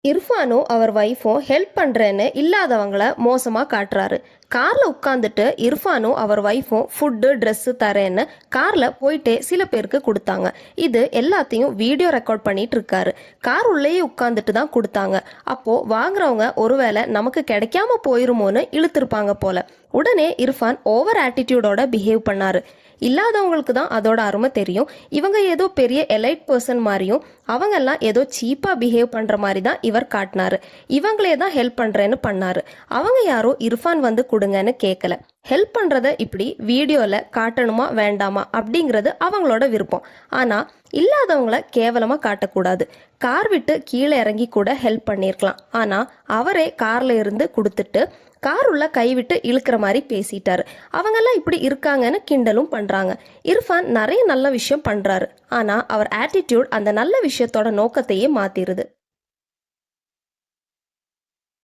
இர்ஃபானும் அவர் ஒய்ஃபும் ஹெல்ப் பண்ணுறேன்னு இல்லாதவங்கள மோசமாக காட்டுறாரு. காரில் உட்காந்துட்டு இர்ஃபானும் அவர் ஒய்ஃபும் ஃபுட்டு ட்ரெஸ்ஸு தரேன்னு காரில் போயிட்டே சில பேருக்கு கொடுத்தாங்க. இது எல்லாத்தையும் வீடியோ ரெக்கார்ட் பண்ணிட்டு இருக்காரு. கார் உள்ளேயே உட்காந்துட்டு தான் கொடுத்தாங்க. அப்போது வாங்குறவங்க ஒருவேளை நமக்கு கிடைக்காம போயிருமோன்னு இழுத்துருப்பாங்க போல. உடனே இர்ஃபான் ஓவர் ஆட்டிடியூடோட பிஹேவ் பண்ணாரு. இல்லாதவங்களுக்கு தான் அதோட அருமை தெரியும். இவங்க ஏதோ பெரிய எலைட் பர்சன் மாதிரியும் அவங்கெல்லாம் ஏதோ சீப்பாக பிஹேவ் பண்ணுற மாதிரி தான் இவர் காட்டினாரு. இவங்களே தான் ஹெல்ப் பண்ணுறேன்னு பண்ணாரு. அவங்க யாரோ இர்ஃபான் வந்து கொடுங்கன்னு கேட்கல. ஹெல்ப் பண்ணுறத இப்படி வீடியோவில் காட்டணுமா வேண்டாமா அப்படிங்கிறது அவங்களோட விருப்பம். ஆனால் இல்லாதவங்கள கேவலமாக காட்டக்கூடாது. கார் விட்டு கீழே இறங்கி கூட ஹெல்ப் பண்ணியிருக்கலாம். ஆனால் அவரே காரில் இருந்து கொடுத்துட்டு கார் உள்ள கைவிட்டு இழுக்கிற மாதிரி பேசிட்டாரு. அவங்கெல்லாம் இப்படி இருக்காங்கன்னு கிண்டலும் பண்ணுறாங்க. இர்ஃபான் நிறைய நல்ல விஷயம் பண்ணுறாரு. ஆனால் அவர் ஆட்டிடியூட் அந்த நல்ல விஷயத்தோட நோக்கத்தையே மாற்றிடுது.